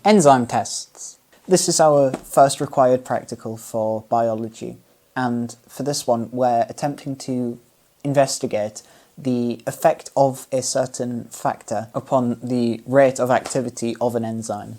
Enzyme tests. This is our first required practical for biology, and for this one we're attempting to investigate the effect of a certain factor upon the rate of activity of an enzyme.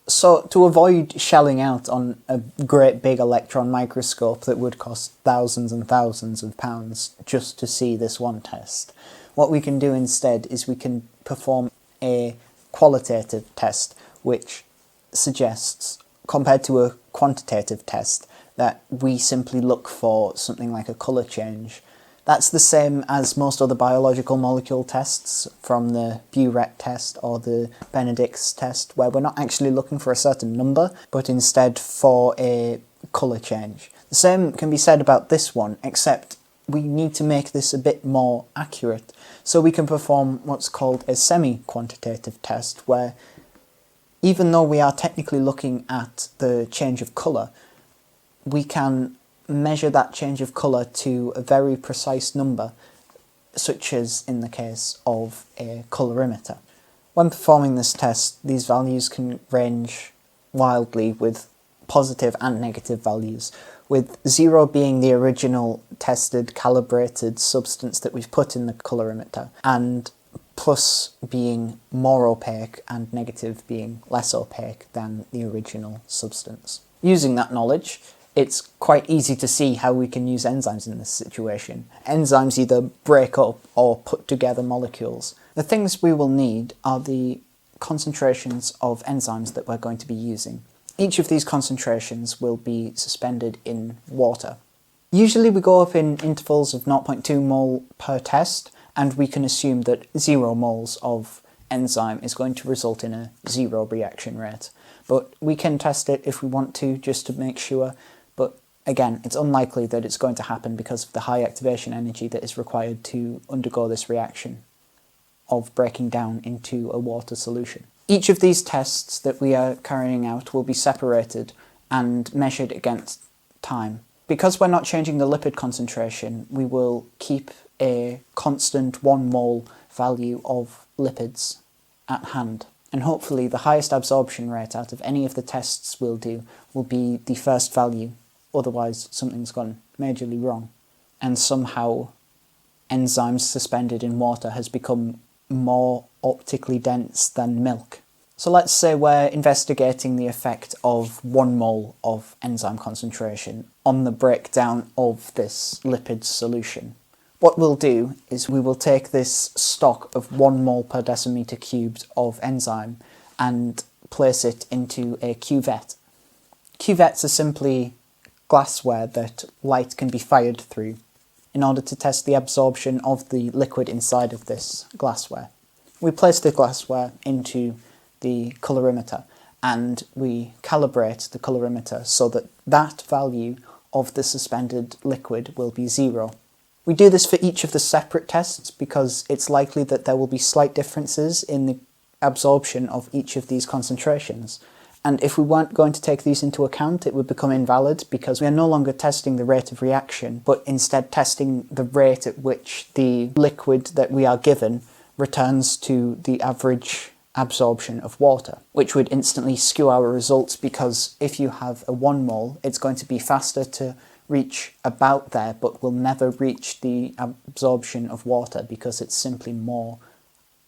So to avoid shelling out on a great big electron microscope that would cost thousands and thousands of pounds just to see this one test, what we can do instead is we can perform a qualitative test which suggests, compared to a quantitative test, that we simply look for something like a colour change. That's the same as most other biological molecule tests, from the Burette test or the Benedict's test, where we're not actually looking for a certain number, but instead for a colour change. The same can be said about this one, except we need to make this a bit more accurate. So we can perform what's called a semi-quantitative test, where even though we are technically looking at the change of colour, we can measure that change of colour to a very precise number, such as in the case of a colorimeter. When performing this test, these values can range wildly, with positive and negative values, with 0 being the original tested calibrated substance that we've put in the colorimeter, and plus being more opaque and negative being less opaque than the original substance. Using that knowledge, it's quite easy to see how we can use enzymes in this situation. Enzymes either break up or put together molecules. The things we will need are the concentrations of enzymes that we're going to be using. Each of these concentrations will be suspended in water. Usually we go up in intervals of 0.2 mole per test, and we can assume that 0 moles of enzyme is going to result in a 0 reaction rate. But we can test it if we want to, just to make sure. But again, it's unlikely that it's going to happen because of the high activation energy that is required to undergo this reaction of breaking down into a water solution. Each of these tests that we are carrying out will be separated and measured against time. Because we're not changing the lipid concentration, we will keep a constant 1 mole value of lipids at hand. And hopefully the highest absorption rate out of any of the tests we'll do will be the first value, otherwise something's gone majorly wrong. And somehow enzymes suspended in water has become more optically dense than milk. So let's say we're investigating the effect of 1 mole of enzyme concentration on the breakdown of this lipid solution. What we'll do is we will take this stock of 1 mole per decimeter cubed of enzyme and place it into a cuvette. Cuvettes are simply glassware that light can be fired through in order to test the absorption of the liquid inside of this glassware. We place the glassware into the colorimeter and we calibrate the colorimeter so that that value of the suspended liquid will be 0. We do this for each of the separate tests because it's likely that there will be slight differences in the absorption of each of these concentrations. And if we weren't going to take these into account, it would become invalid because we are no longer testing the rate of reaction, but instead testing the rate at which the liquid that we are given returns to the average absorption of water, which would instantly skew our results because if you have a 1 mole, it's going to be faster to reach about there, but will never reach the absorption of water because it's simply more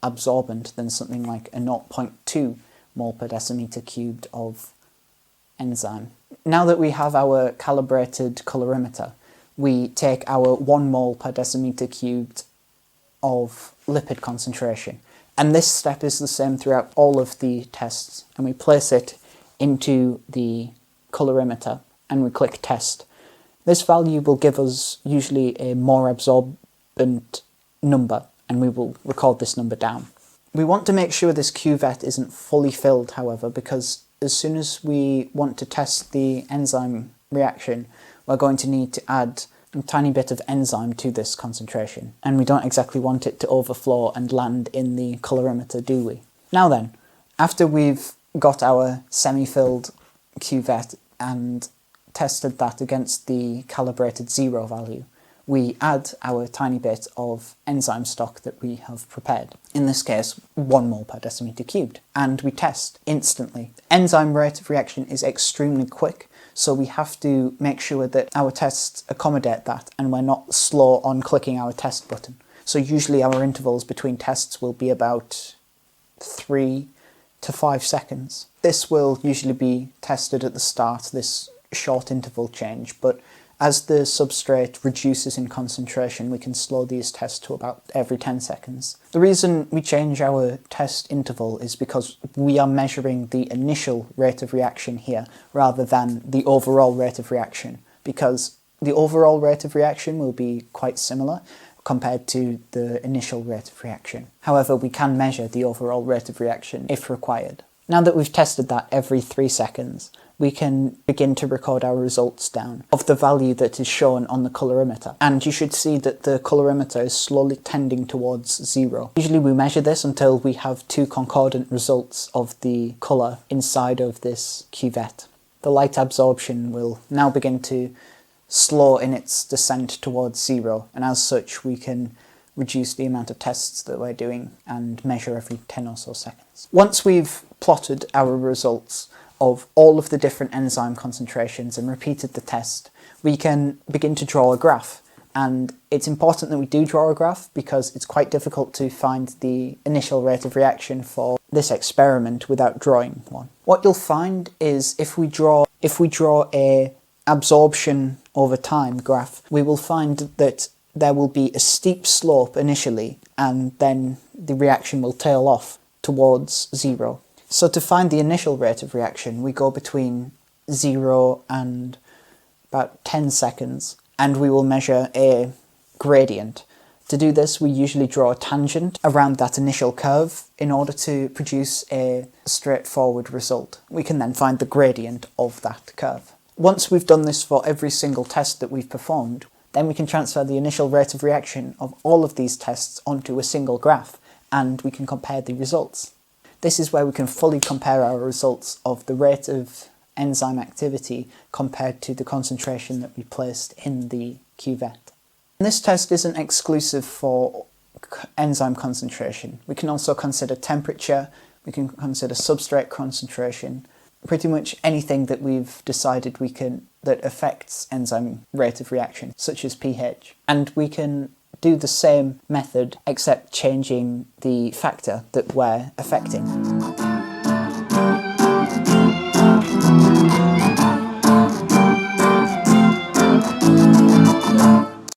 absorbent than something like a 0.2 mole per decimeter cubed of enzyme. Now that we have our calibrated colorimeter, we take our 1 mole per decimeter cubed of lipid concentration. And this step is the same throughout all of the tests. And we place it into the colorimeter and we click test. This value will give us usually a more absorbent number, and we will record this number down. We want to make sure this cuvette isn't fully filled, however, because as soon as we want to test the enzyme reaction, we're going to need to add a tiny bit of enzyme to this concentration, and we don't exactly want it to overflow and land in the colorimeter, do we? Now then, after we've got our semi-filled cuvette and tested that against the calibrated 0 value, we add our tiny bit of enzyme stock that we have prepared, in this case 1 mole per decimeter cubed, and we test instantly. Enzyme rate of reaction is extremely quick, so we have to make sure that our tests accommodate that and we're not slow on clicking our test button. So usually our intervals between tests will be about 3 to 5 seconds. This will usually be tested at the start, this short interval change, but as the substrate reduces in concentration, we can slow these tests to about every 10 seconds. The reason we change our test interval is because we are measuring the initial rate of reaction here rather than the overall rate of reaction, because the overall rate of reaction will be quite similar compared to the initial rate of reaction. However, we can measure the overall rate of reaction if required. Now that we've tested that every 3 seconds, we can begin to record our results down of the value that is shown on the colorimeter. And you should see that the colorimeter is slowly tending towards 0. Usually we measure this until we have 2 concordant results of the colour inside of this cuvette. The light absorption will now begin to slow in its descent towards 0, and as such we can reduce the amount of tests that we're doing and measure every 10 or so seconds. Once we've plotted our results of all of the different enzyme concentrations and repeated the test, we can begin to draw a graph. And it's important that we do draw a graph because it's quite difficult to find the initial rate of reaction for this experiment without drawing one. What you'll find is if we draw a absorption over time graph, we will find that there will be a steep slope initially and then the reaction will tail off towards 0. So to find the initial rate of reaction, we go between 0 and about 10 seconds, and we will measure a gradient. To do this, we usually draw a tangent around that initial curve in order to produce a straightforward result. We can then find the gradient of that curve. Once we've done this for every single test that we've performed, then we can transfer the initial rate of reaction of all of these tests onto a single graph, and we can compare the results. This is where we can fully compare our results of the rate of enzyme activity compared to the concentration that we placed in the cuvette. And this test isn't exclusive for enzyme concentration. We can also consider temperature, we can consider substrate concentration, pretty much anything that we've decided that affects enzyme rate of reaction, such as pH. And we can do the same method except changing the factor that we're affecting.